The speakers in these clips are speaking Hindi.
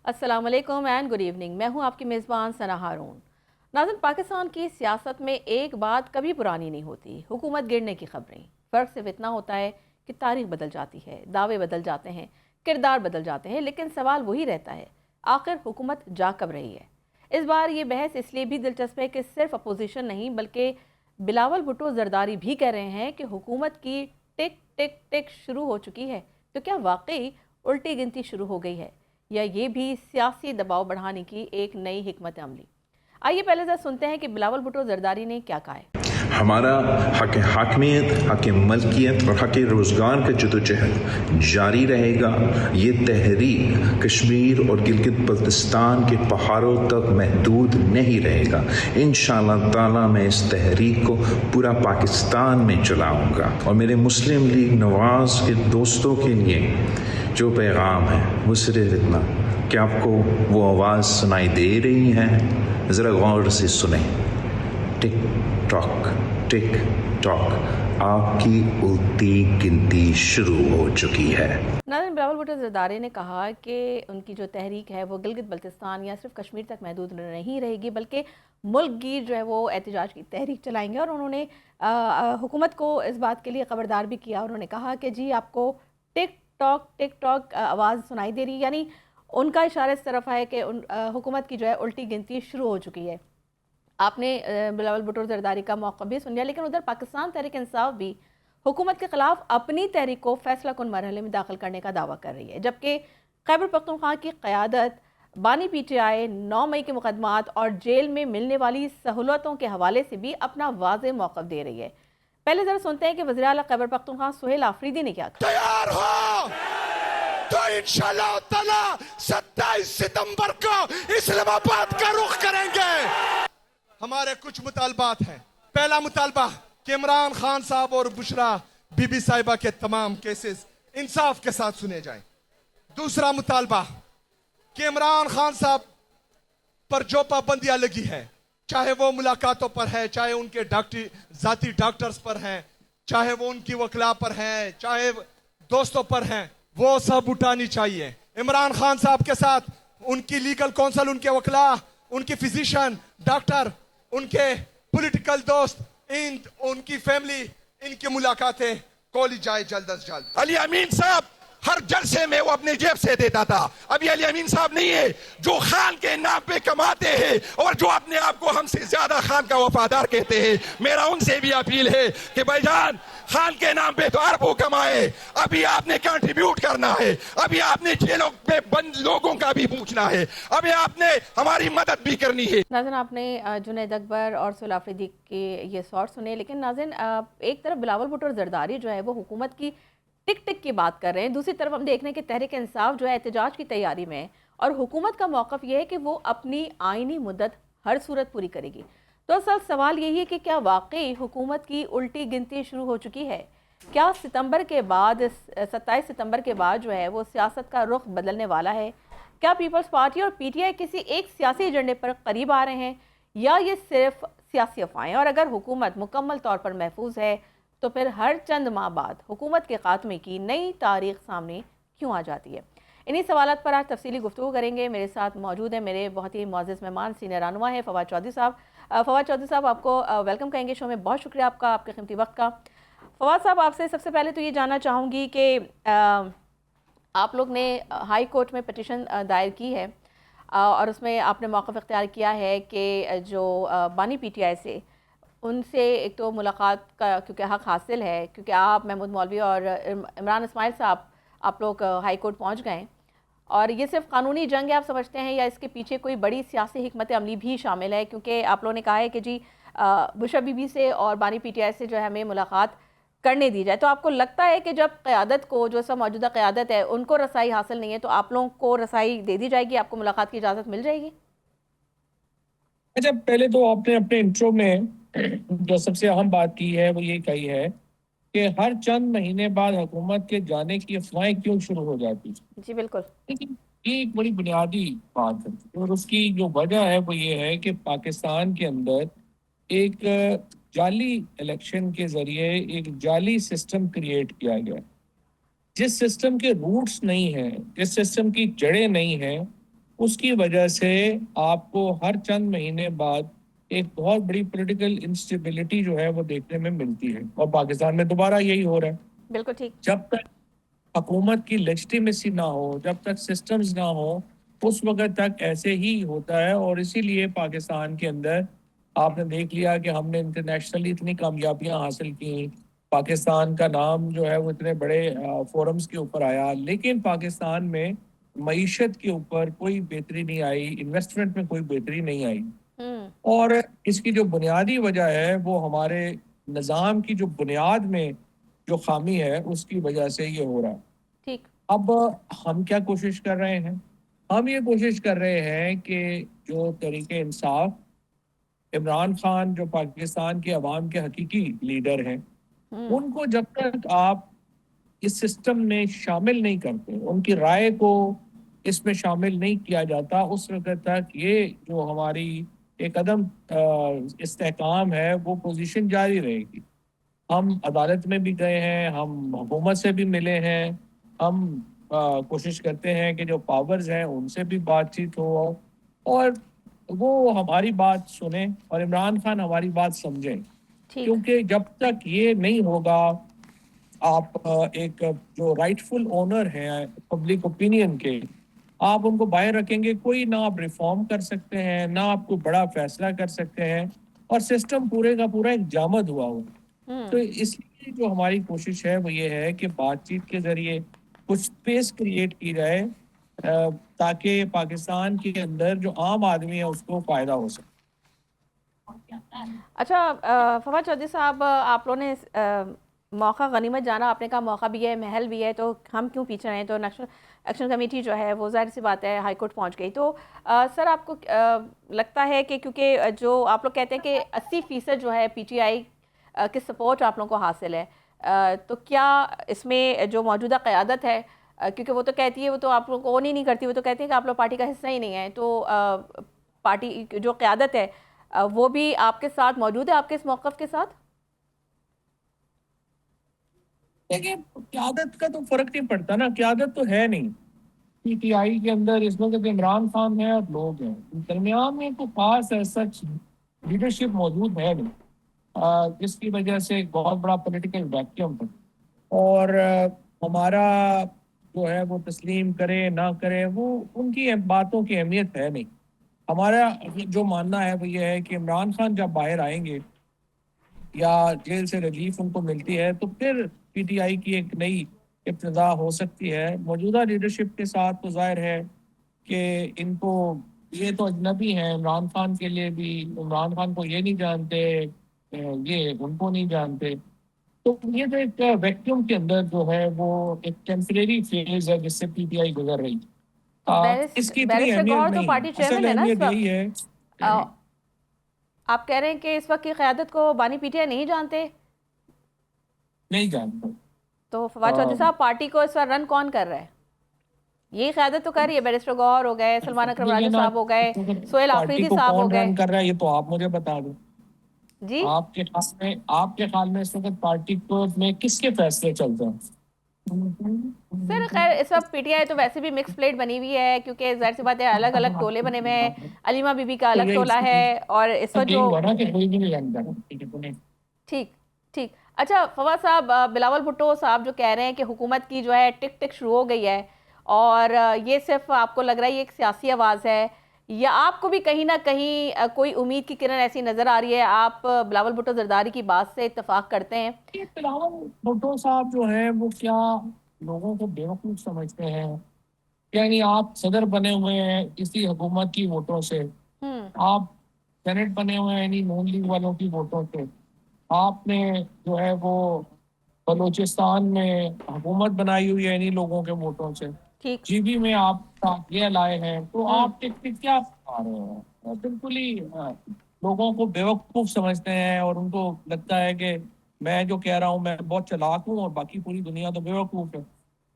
अस्सलाम वालेकुम एंड गुड इवनिंग। मैं हूं आपकी मेज़बान सना हारून। नाज़रीन, पाकिस्तान की सियासत में एक बात कभी पुरानी नहीं होती, हुकूमत गिरने की खबरें। फ़र्क सिर्फ इतना होता है कि तारीख बदल जाती है, दावे बदल जाते हैं, किरदार बदल जाते हैं, लेकिन सवाल वही रहता है, आखिर हुकूमत जा कब रही है। इस बार ये बहस इसलिए भी दिलचस्प है कि सिर्फ अपोजिशन नहीं बल्कि बिलावल भुट्टो जरदारी भी कह रहे हैं कि हुकूमत की टिक टिक टिक शुरू हो चुकी है। तो क्या वाकई उल्टी गिनती शुरू हो गई है, या ये भी सियासी दबाव बढ़ाने की एक नई हिकमत अमली? आइए पहले जरा सुनते हैं कि बिलावल भुट्टो जरदारी ने क्या कहा है। हमारा हक हाकमियत, हक मलकियत और हक रोज़गार का जदोजहद जारी रहेगा। ये तहरीक कश्मीर और गिलगित बल्तिस्तान के पहाड़ों तक महदूद नहीं रहेगा। इंशाअल्लाह ताला मैं इस तहरीक को पूरा पाकिस्तान में चलाऊँगा। और मेरे मुस्लिम लीग नवाज़ के दोस्तों के लिए जो पैगाम है वो सिर्फ इतना कि आपको वो आवाज़ सुनाई दे रही है, ज़रा गौर से सुने। टिक टिक टॉक, आपकी उल्टी गिनती शुरू हो चुकी है। नाज़रीन, बिलावल भुट्टो जरदारी ने कहा कि उनकी जो तहरीक है वो गिलगित बल्तिस्तान या सिर्फ कश्मीर तक महदूद नहीं रहेगी, बल्कि मुल्क गिर जो है वो एहतजाज की तहरीक चलाएंगे। और उन्होंने हुकूमत को इस बात के लिए खबरदार भी किया। उन्होंने कहा कि जी आपको टिक टॉक आवाज़ सुनाई दे रही, यानी उनका इशारा इस तरफ है कि हुकूमत की जो है उल्टी गिनती शुरू हो चुकी है। आपने बिलावल भुट्टो जरदारी का मौक़िफ़ भी सुन लिया, लेकिन उधर पाकिस्तान तहरीक इंसाफ भी हुकूमत के ख़िलाफ़ अपनी तहरीक को फ़ैसला कुन मरहले में दाखिल करने का दावा कर रही है, जबकि खैबर पख्तूनख्वा की क़यादत बानी PTI 9 मई के मुकदमात और जेल में मिलने वाली सहूलतों के हवाले से भी अपना वाज़ेह मौक़िफ़ दे रही है। पहले ज़रा सुनते हैं कि वज़ीर आला खैबर पख्तूनख्वा सुहेल आफरीदी ने क्या कहा। तैयार हो तो इंशाअल्लाह ताला 27 सितंबर को इस्लामाबाद का रुख करेंगे। हमारे कुछ मुतालबात हैं। पहला मुतालबा कि इमरान खान साहब और बुशरा बीबी साहिबा के तमाम केसेस इंसाफ के साथ सुने जाएं। दूसरा मुतालबा कि इमरान खान साहब पर जो पाबंदियां लगी है, चाहे वो मुलाकातों पर है, चाहे उनके जाती डॉक्टर्स पर हैं, चाहे वो उनकी वकला पर हैं, चाहे दोस्तों पर हैं, वो सब उठानी चाहिए। इमरान खान साहब के साथ उनकी लीगल काउंसिल, उनके वकला, उनके फिजिशियन, डॉक्टर, उनके पॉलिटिकल दोस्त, उनकी फैमिली, इनकी मुलाकातें खोली जाए जल्द अज जल्द। अली अमीन साहब हर जलसे में वो अपने जेब से देता था। अभी अली अमीन साहब नहीं है जो खान के नाम पे कमाते हैं और जो अपने आप को हमसे ज्यादा खान का वफादार कहते हैं। मेरा उनसे भी अपील है कि भाईजान, खान के नाम पे तो अरबों कमाए, अभी आपने कंट्रीब्यूट करना है, अभी आपने जेलों में बंद लोगों का भी पूछना है, अभी आपने हमारी मदद भी करनी है। नाज़रीन, आपने जुनैद अकबर और सुहेल आफरीदी के ये शॉट सुने, लेकिन नाज़रीन एक तरफ बिलावल भुट्टो जरदारी जो है वो हुकूमत की टिक टिक की बात कर रहे हैं, दूसरी तरफ हम देख रहे हैं कि तहरीक इंसाफ जो है एहतजाज की तैयारी में है और हुकूमत का मौक़िफ़ ये है कि वो अपनी आइनी मुद्दत हर सूरत पूरी करेगी। तो असल सवाल यही है कि क्या वाकई हुकूमत की उल्टी गिनती शुरू हो चुकी है? क्या सितंबर के बाद 27 सितंबर के बाद जो है वो सियासत का रुख बदलने वाला है? क्या पीपल्स पार्टी और PTI किसी एक सियासी एजेंडे पर करीब आ रहे हैं, या ये सिर्फ सियासी अफवाहें? और अगर हुकूमत मुकम्मल तौर पर महफूज है तो फिर हर चंद माह बाद हुकूमत के खात्मे की नई तारीख सामने क्यों आ जाती है? इन्हीं सवालात पर आज तफसीली गुफ्तगू करेंगे। मेरे साथ मौजूद है मेरे बहुत ही मुअज़्ज़ज़ मेहमान, सीनियर रहनुमा है फवाद चौधरी साहब। फवाद चौधरी साहब, आपको वेलकम कहेंगे शो में। बहुत शुक्रिया आपका, आपके कीमती वक्त का। फवाद साहब, आपसे सबसे पहले तो ये जानना चाहूँगी कि आप लोग ने हाई कोर्ट में पिटिशन दायर की है और उसमें आपने मौक़िफ़ इख्तियार किया है कि जो बानी PTI से उनसे एक तो मुलाकात का क्योंकि हक़ हासिल है, क्योंकि आप, महमूद मौलवी और इमरान इस्माइल साहब, आप लोग हाई कोर्ट पहुँच गए। और ये सिर्फ कानूनी जंग है आप समझते हैं, या इसके पीछे कोई बड़ी सियासी हिकमत अमली भी शामिल है? क्योंकि आप लोगों ने कहा है कि जी बुशरा बीबी से और बानी PTI से जो है हमें मुलाकात करने दी जाए। तो आपको लगता है कि जब क़यादत को, जो सब मौजूदा क़यादत है, उनको रसाई हासिल नहीं है, तो आप लोगों को रसाई दे दी जाएगी, आपको मुलाकात की इजाज़त मिल जाएगी? अच्छा, पहले तो आपने अपने इंट्रो में जो सबसे अहम बात की है वो ये कही है कि हर चंद महीने बाद हुकूमत के जाने की अफवाहें क्यों शुरू हो जाती है। जी बिल्कुल। लेकिन ये एक बड़ी बुनियादी बात है और उसकी जो वजह है वो ये है कि पाकिस्तान के अंदर एक जाली इलेक्शन के जरिए एक जाली सिस्टम क्रिएट किया गया। जिस सिस्टम के रूट्स नहीं हैं, जिस सिस्टम की जड़ें नहीं हैं, उसकी वजह से आपको हर चंद महीने बाद एक बहुत बड़ी पॉलिटिकल इंस्टेबिलिटी जो है वो देखने में मिलती है, और पाकिस्तान में दोबारा यही हो रहा है। बिल्कुल ठीक। जब तक हुकूमत की लेजिटिमेसी ना हो, जब तक सिस्टम्स ना हो, उस वक्त तक ऐसे ही होता है। और इसीलिए पाकिस्तान के अंदर आपने देख लिया कि हमने इंटरनेशनली इतनी कामयाबियां हासिल की, पाकिस्तान का नाम जो है वो इतने बड़े फोरम्स के ऊपर आया, लेकिन पाकिस्तान में मईशत के ऊपर कोई बेहतरी नहीं आई, इन्वेस्टमेंट में कोई बेहतरी नहीं आई। हम्म। और इसकी जो बुनियादी वजह है वो हमारे निज़ाम की जो बुनियाद में जो खामी है उसकी वजह से ये हो रहा है। ठीक। अब हम क्या कोशिश कर रहे हैं? हम ये कोशिश कर रहे हैं कि जो तरीके इंसाफ, इमरान खान जो पाकिस्तान के अवाम के हकीकी लीडर हैं, हम्म। उनको जब तक आप इस सिस्टम में शामिल नहीं करते, उनकी राय को इसमें शामिल नहीं किया जाता, उस वक्त तक ये जो हमारी एक कदम इस्तेहकाम है वो पोजीशन जारी रहेगी। हम अदालत में भी गए हैं, हम हुकूमत से भी मिले हैं, हम कोशिश करते हैं कि जो पावर्स हैं उनसे भी बातचीत हो, और वो हमारी बात सुने और इमरान खान हमारी बात समझें। ठीक। क्योंकि जब तक ये नहीं होगा, आप एक जो राइटफुल ओनर हैं पब्लिक ओपिनियन के, आप उनको बाहर रखेंगे, कोई ना आप रिफॉर्म कर सकते हैं, ना आप कोई बड़ा फैसला कर सकते हैं, और सिस्टम पूरे का पूरा एक जामद हुआ हो। तो हम्म। इसलिए जो हमारी कोशिश है वो ये है कि बातचीत के जरिए कुछ स्पेस क्रिएट की जाए, ताकि पाकिस्तान के अंदर जो आम आदमी है उसको फायदा हो सके। अच्छा, फवाद चौधरी साहब, आप लोगों ने मौका गनीमत जाना, आपने कहा मौका भी है, महल भी है, तो हम क्यों पीछे रहें। तो नेशनल एक्शन कमेटी जो है वो ज़ाहिर सी बात है हाई कोर्ट पहुंच गई। तो सर, आपको लगता है कि क्योंकि जो आप लोग कहते हैं कि 80% जो है पीटीआई की सपोर्ट आप लोगों को हासिल है, तो क्या इसमें जो मौजूदा क़यादत है, क्योंकि वो तो कहती है, वो तो आप लोग को ओन ही नहीं करती, वो तो कहती है कि आप लोग पार्टी का हिस्सा ही नहीं है, तो पार्टी जो क़यादत है वो भी आपके साथ मौजूद है, आपके इस मौक़िफ़ के साथ? देखिए, क्यादत का तो फर्क नहीं पड़ता ना, क्यादत तो है नहीं पीटीआई के अंदर। इस वक्त इमरान खान है और लोग हैं, दरमियान में तो खास सच लीडरशिप मौजूद है नहीं, जिसकी वजह से एक बहुत बड़ा पॉलिटिकल वैक्यूम है। और हमारा जो है वो तस्लीम करे ना करे, वो उनकी बातों की अहमियत है नहीं। हमारा जो मानना है वो ये है कि इमरान खान जब बाहर आएंगे या जेल से रिलीफ उनको मिलती है, तो फिर पीटीआई की एक नई इब्तिदा हो सकती है। मौजूदा लीडरशिप के साथ तो जाहिर है कि इनको, ये तो अजनबी हैं इमरान खान के लिए भी, इमरान खान को ये नहीं जानते, ये उनको नहीं जानते। तो ये जो एक वैक्यूम के अंदर जो है वो एक टेम्परेरी फेज है जिससे पीटीआई गुजर रही। तो इसकी इतनी बैरिस्टर अहमियत गौहर तो नहीं है, पार्टी असल चेयरमैन है ना इस अहमियत वक्त। यही है। अ, आप कह रहे हैं कि इस वक्त की क़यादत को बानी पीटीआई नहीं जानते। नहीं जानते। तो फवाद चौधरी साहब, पार्टी को इस वक्त रन कौन कर रहा है? यही क़यादत तो कर रही है, बैरिस्टर गौहर हो गए, सलमान अकरम ये राजू ना, साहब हो गए, सोहेल पार्टी आफरीदी को साहब हो कौन गए। रन कर रहा है ये तो आप मुझे बता दो। जी आपके ख्याल में इस वक्त पार्टी को में किसके फैसले चलते हैं? सर, खैर इस वक्त पीटीआई तो वैसे भी मिक्स प्लेट बनी हुई है, क्योंकि जाहिर सी बात है अलग अलग टोले बने हुए हैं। अलीमा बीबी का तो अलग टोला है, और इस वक्त यही जो हुआ ना कि कोई भी नहीं रन कर रहा। ठीक ठीक। अच्छा फवाद साहब, बिलावल भुट्टो साहब जो कह रहे हैं कि हुकूमत की जो है टिक टिक शुरू हो गई है, और ये सिर्फ आपको लग रहा है ये एक सियासी आवाज़ है, या आपको भी कहीं ना कहीं कोई उम्मीद की किरण ऐसी नज़र आ रही है? आप बिलावल भुट्टो जरदारी की बात से इत्तेफाक करते हैं? ये बिलावल भुट्टो साहब जो है वो क्या लोगों को बेवकूफ समझते हैं? यानी आप सदर बने हुए हैं इसी हुकूमत की वोटों से, हम्म। आप सेनेट बने हुए हैं यानी नून लीग वालों की वोटों से, आपने जो है वो बलूचिस्तान में हुकूमत बनाई हुई है इन्हीं लोगों के वोटों से, ठीक। जीबी में आप ये लाए हैं, तो हम्म। आप टिक टिक क्या आ रहे हैं? बिल्कुल ही लोगों को बेवकूफ समझते हैं, और उनको लगता है कि मैं जो कह रहा हूँ मैं बहुत चालाक हूँ और बाकी पूरी दुनिया तो बेवकूफ है।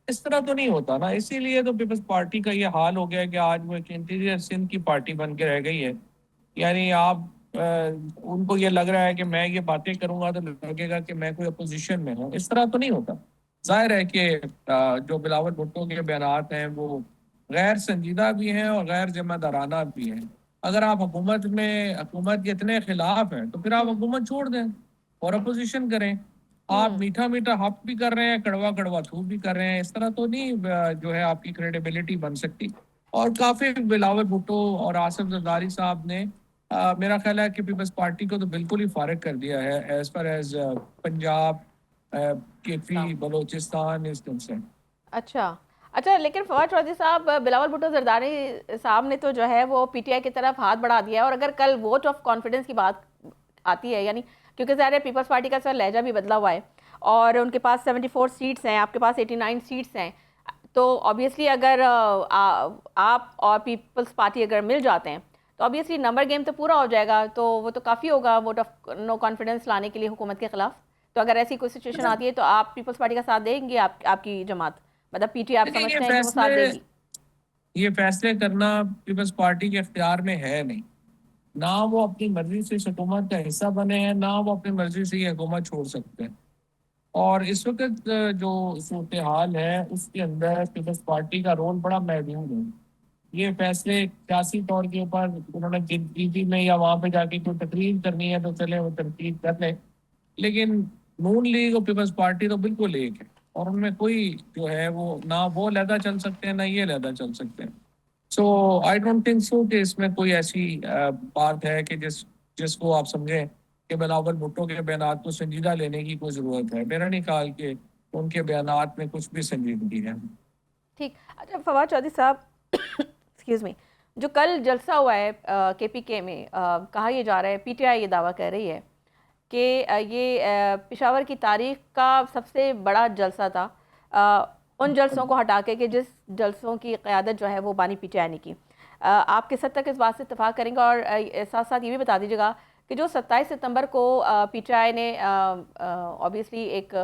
इस तरह तो नहीं होता ना, इसीलिए तो पीपल्स पार्टी का ये हाल हो गया है कि आज वो एक इंटीरियर सिंध की पार्टी बन के रह गई है। यानी आप उनको ये लग रहा है कि मैं ये बातें करूंगा तो लगेगा कि मैं कोई अपोजिशन में हूँ। इस तरह तो नहीं होता। जाहिर है कि जो बिलावल भुट्टो के बयानात हैं वो गैर संजीदा भी हैं और गैर जिम्मेदाराना भी हैं। अगर आप हुकूमत के इतने खिलाफ हैं तो फिर आप हुकूमत छोड़ दें और अपोजिशन करें। आप मीठा मीठा हक भी कर रहे हैं, कड़वा कड़वा थूक भी कर रहे हैं, इस तरह तो नहीं जो है आपकी क्रेडिबिलिटी बन सकती। और काफी बिलावल भुट्टो और आसिफ जरदारी साहब ने मेरा ख्याल है कि पीपल्स पार्टी को तो बिल्कुल ही फारिग कर दिया है as far as Punjab, KP, Balochistan is concern. अच्छा अच्छा, लेकिन फवाद चौधरी साहब, बिलावल भुट्टो जरदारी साहब ने तो जो है वो पीटीआई की तरफ हाथ बढ़ा दिया है। और अगर कल वोट ऑफ कॉन्फिडेंस की बात आती है, यानी क्योंकि ज़ाहिर है पीपल्स पार्टी का सर लहजा भी बदला हुआ है और उनके पास 74 सीट्स हैं, आपके पास 89 सीट्स हैं, तो ऑब्वियसली अगर आप और पीपल्स पार्टी अगर मिल जाते हैं तो ऑब्वियसली नंबर गेम तो पूरा हो जाएगा, तो वो तो काफ़ी होगा वोट ऑफ नो कॉन्फिडेंस लाने के लिए हुकूमत के खिलाफ। तो अगर ऐसी कोई सिचुएशन आती है तो आप पीपल्स पार्टी का साथ देंगे, आपकी जमात, मतलब पीटीआई आप देखिए, समझते हैं कि वो साथ देगी? ये फैसले करना पीपल्स पार्टी के इख्तियार में है नहीं। ना वो अपनी मर्जी से इस हुकूमत का हिस्सा बने हैं, ना वो अपनी मर्जी से ये हुकूमत छोड़ सकते हैं। और इस वक्त जो सूरत हाल है उसके अंदर पीपल्स पार्टी का रोल बड़ा महदूद है। ये फैसले सियासी तौर के ऊपर उन्होंने गिनती में या वहां पे जाके कोई तकरीर करनी है तो चले वो तकरीर कर ले, लेकिन नून लीग और पीपल्स पार्टी तो बिल्कुल एक है और उनमें कोई जो है वो ना वो लहदा चल सकते हैं ना ये लहदा चल सकते हैं। सो आई डोंट थिंक सो कि इसमें कोई ऐसी बात है कि जिसको आप समझें कि बिलावल भुट्टो के बयान को संजीदा लेने की कोई जरूरत है। मेरा नहीं ख्याल कि उनके बयान में कुछ भी संजीदगी है। ठीक। अच्छा फवाद चौधरी साहब, एक्सक्यूज़ मी, जो कल जलसा हुआ है केपीके में, कहा यह जा रहा है, पीटीआई ये दावा कर रही है कि ये पेशावर की तारीख का सबसे बड़ा जलसा था, उन जलसों को हटा के कि जिस जलसों की क़यादत जो है वो बानी पीटीआई ने की। आप किस हद तक इस बात से इत्तेफाक करेंगे? और साथ साथ ये भी बता दीजिएगा कि जो 27 सितंबर को पीटीआई ने ऑब्वियसली एक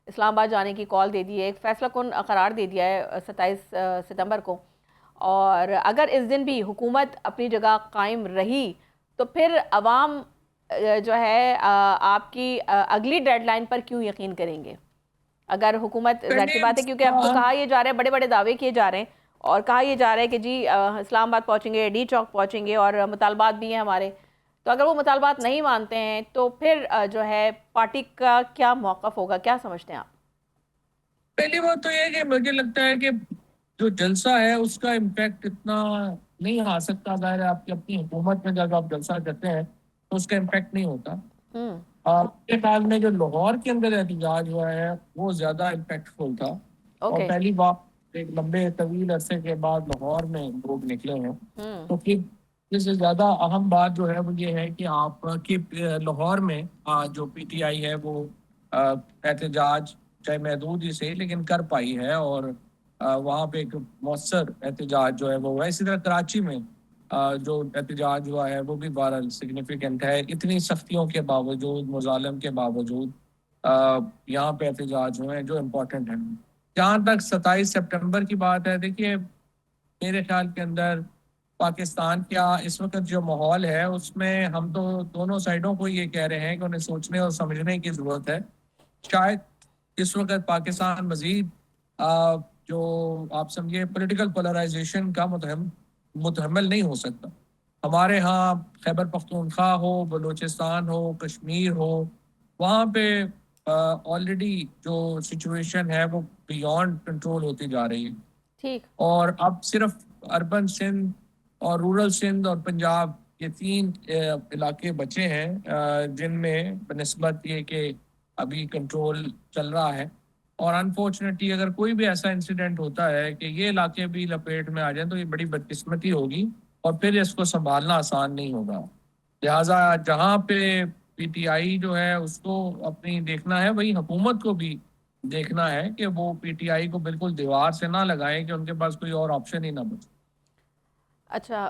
इस्लामाबाद जाने की कॉल दे दी है, एक फैसला कुन करार दे दिया है 27 सितंबर को, और अगर इस दिन भी हुकूमत अपनी जगह कायम रही तो फिर अवाम जो है आपकी अगली डेडलाइन पर क्यों यकीन करेंगे? अगर हुकूमत, जाहिर सी बात है क्योंकि अब तो कहा यह जा रहा है, बड़े बड़े दावे किए जा रहे हैं और कहा यह जा रहा है कि जी इस्लामाबाद पहुंचेंगे, डी चौक पहुंचेंगे और मुतालबात भी हैं हमारे, तो अगर वो मुतालबात नहीं मानते हैं तो फिर जो है पार्टी का क्या मौक़िफ़ होगा, क्या समझते हैं आप? पहली बात तो ये है कि मुझे लगता है कि जो जलसा है उसका इम्पैक्ट इतना नहीं आ सकता। ज़ाहिर है आपकी अपनी हुकूमत में जब आप जलसा करते हैं तो उसका इम्पैक्ट नहीं होता। आपके ख्याल में जो लाहौर के अंदर एहतजाज हुआ है वो ज्यादा इम्पैक्टफुल था। और पहली बार एक लंबे तवील अरसे के बाद लाहौर में लोग निकले हैं, तो फिर इससे ज्यादा अहम बात जो है वो ये है कि आप कि लाहौर में जो पीटीआई है वो एहतजाज चाहे महदूद ही सही लेकिन कर पाई है और वहाँ पे एक मौसर एहतजाज जो है वो हुआ। इसी तरह कराची में जो एहतजाज हुआ है वो भी बहरहाल सिग्निफिकेंट है। इतनी सख्तियों के बावजूद, मुजालम के बावजूद यहाँ पे एहतजाज हुए हैं जो इम्पोर्टेंट है। जहाँ तक 27 सितंबर की बात है, देखिए मेरे ख्याल के अंदर पाकिस्तान का इस वक्त जो माहौल है उसमें हम तो दोनों साइडों को ये कह रहे हैं कि उन्हें सोचने और समझने की ज़रूरत है। शायद इस वक्त पाकिस्तान मजीद जो आप समझिए पॉलिटिकल पोलराइजेशन का मुतहम्मिल नहीं हो सकता। हमारे यहाँ खैबर पख्तूनख्वा हो, बलूचिस्तान हो, कश्मीर हो, वहाँ पे ऑलरेडी जो सिचुएशन है वो बियॉन्ड कंट्रोल होती जा रही है। ठीक। और अब सिर्फ अर्बन सिंध और रूरल सिंध और पंजाब ये 3 इलाके बचे हैं जिनमें बनिस्बत ये कि अभी कंट्रोल चल रहा है। और अनफॉर्चुनेटली अगर कोई भी ऐसा इंसिडेंट होता है कि ये इलाके भी लपेट में आ जाए तो ये बड़ी बदकिस्मती होगी और फिर इसको संभालना आसान नहीं होगा। लिहाजा जहाँ पे पीटीआई जो है उसको अपनी देखना है, वही हुकूमत को भी देखना है कि वो पीटीआई को बिल्कुल दीवार से ना लगाए कि उनके पास कोई और ऑप्शन ही ना बचे। अच्छा,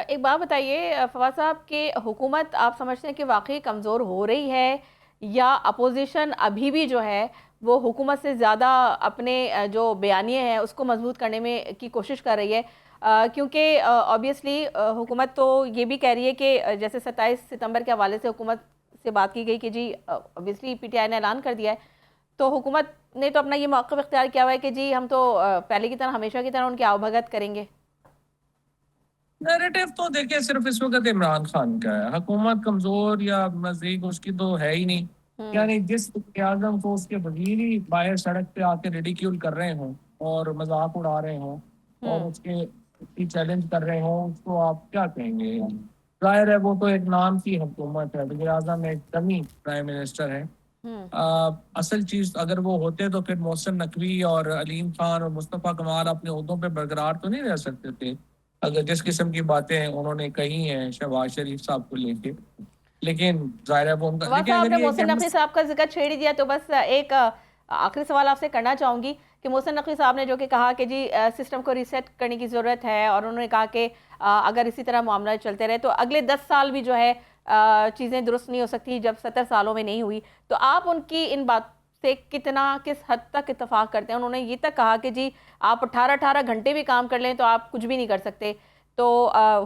एक बात बताइए फवाद साहब कि हुकूमत आप समझते हैं कि वाकई कमज़ोर हो रही है या अपोजिशन अभी भी जो है वो हुकूमत से ज़्यादा अपने जो बयानिए हैं उसको मजबूत करने में की कोशिश कर रही है? क्योंकि ऑब्वियसली हुकूमत तो ये भी कह रही है कि जैसे 27 सितंबर के हवाले से हुकूमत से बात की गई कि जी ऑब्वियसली पीटीआई ने ऐलान कर दिया है, तो हुकूमत ने तो अपना ये मौक़िफ़ इख्तियार किया हुआ है कि जी हम तो पहले की तरह हमेशा की तरह उनकी आवभगत करेंगे। नैरेटिव तो देखिए सिर्फ इस वक्त इमरान खान का है, हुकूमत कमजोर या नजदीक उसकी तो है ही नहीं। हम्म। यानी जिस आजम को उसके वजीर ही बाहर सड़क पे आके रिडिक्यूल कर रहे हों और मजाक उड़ा रहे हों और हम्म। उसकी चैलेंज कर रहे हों, उसको आप क्या कहेंगे? जाहिर है वो तो एक नाम की हुकूमत है, वज़ीर आज़म एक कमी प्राइम मिनिस्टर है। हम्म। असल चीज अगर वो होते तो फिर मोहसिन नकवी और अलीम खान और मुस्तफ़ा कमाल अपने ओहदों पे बरकरार तो नहीं रह सकते थे, अगर जिस किस्म की बातें उन्होंने कही हैं शहबाज शरीफ साहब को लेके। लेकिन जाहिर है वो उनका, वहाँ लेकिन साहब अगर आपने ये मोहसिन नकवी साहब का जिक्र छेड़ ही दिया तो बस एक आखिरी सवाल आपसे करना चाहूँगी कि मोहसिन नकवी साहब ने जो कि कहा कि जी सिस्टम को रीसेट करने की ज़रूरत है और उन्होंने कहा कि अगर इसी तरह मामला चलते रहे तो अगले 10 साल भी जो है चीज़ें दुरुस्त नहीं हो सकती जब 70 सालों में नहीं हुई। तो आप उनकी इन बात से किस हद तक इत्तेफाक करते हैं? उन्होंने ये तक कहा कि जी आप 18-18 घंटे भी काम कर लें तो आप कुछ भी नहीं कर सकते। तो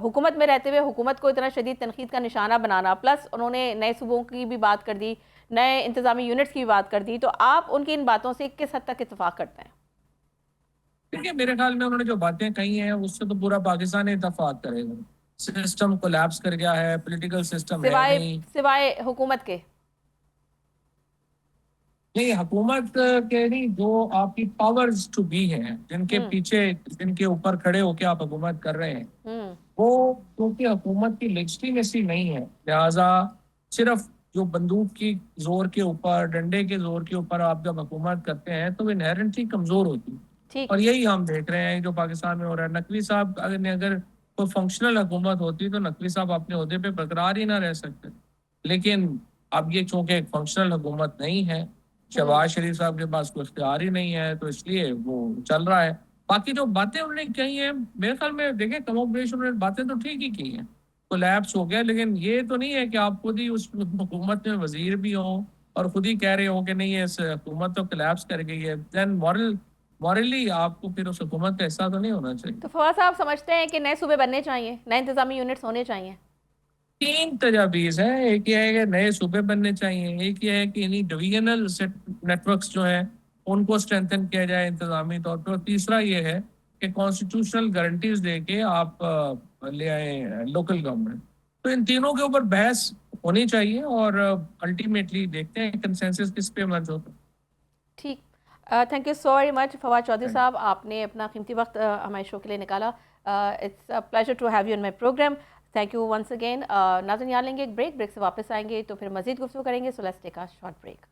हुकूमत में रहते हुए हुकूमत को इतना शदीद तनकीद का निशाना बनाना, प्लस उन्होंने नए सूबों की भी बात कर दी, नए इंतज़ामी यूनिट्स की भी बात कर दी, तो आप उनकी इन बातों से किस हद तक इत्तेफाक करते हैं? देखिए मेरे ख्याल में उन्होंने जो बातें कही हैं उससे तो पूरा पाकिस्तान ही इत्तेफाक करेगा। सिस्टम कोलैप्स कर गया है, पॉलिटिकल सिस्टम है सिवाय नहीं। सिवाय हुकूमत के? नहीं, हुकूमत के नहीं, जो आपकी पावर्स टू बी हैं, जिनके हम्म। पीछे, जिनके ऊपर खड़े होके आप हुकूमत कर रहे हैं, हम्म। वो क्योंकि हुकूमत की लेजिटिमेसी नहीं है, लिहाजा सिर्फ जो बंदूक की जोर के ऊपर, डंडे के जोर के ऊपर आप जब हुकूमत करते हैं तो वो इनहेरेंटली कमजोर होती है। ठीक। और यही हम देख रहे हैं जो पाकिस्तान में हो रहा है। नकवी साहब अगर कोई फंक्शनल हुकूमत होती तो नकवी साहब अपने ओहदे पे बरकरार ही ना रह सकते। लेकिन अब ये चूंकि एक फंक्शनल हुकूमत नहीं है, हम्म। शहबाज शरीफ साहब के पास कोई इख्तियार ही नहीं है, तो इसलिए वो चल रहा है। बाकी जो बातें उन्होंने कही हैं, मेरे ख्याल में देखें कमोबेश उन्होंने बातें तो ठीक ही की हैं। कोलैप्स हो गया, लेकिन ये तो नहीं है कि आप खुद ही उस हुकूमत में वजीर भी हो और खुद ही कह रहे हो कि नहीं, इस हुकूमत तो कोलैप्स कर गई है। देन मॉरली आपको फिर उस हुकूमत का हिस्सा तो नहीं होना चाहिए। तो फवाद साहब समझते हैं कि नए सूबे बनने चाहिए, नए इंतज़ामी यूनिट्स होने चाहिए? तीन तजावीज हैं, एक ये है कि नए सूबे बनने चाहिए, एक ये है कि इन्हीं डिवीजनल नेटवर्क्स जो है उनको स्ट्रेंथन किया जाए इंतजामी तौर पर, और तीसरा ये है कि कॉन्स्टिट्यूशनल गारंटीज देके आप ले आए लोकल गवर्नमेंट। तो इन तीनों के ऊपर बहस होनी चाहिए और अल्टीमेटली देखते हैं कंसेंसस किस पे मर्ज होता ठीक। Thank you so very much Fawad Chaudhry है। साहब, आपने अपना कीमती वक्त हमारे शो के लिए निकाला। It's a pleasure to have you in my programme. Thank you once again. नाज़रीन यहाँ लेंगे एक ब्रेक से वापस आएंगे तो फिर मज़ीद गुफ्तगू करेंगे। So let's take a short break.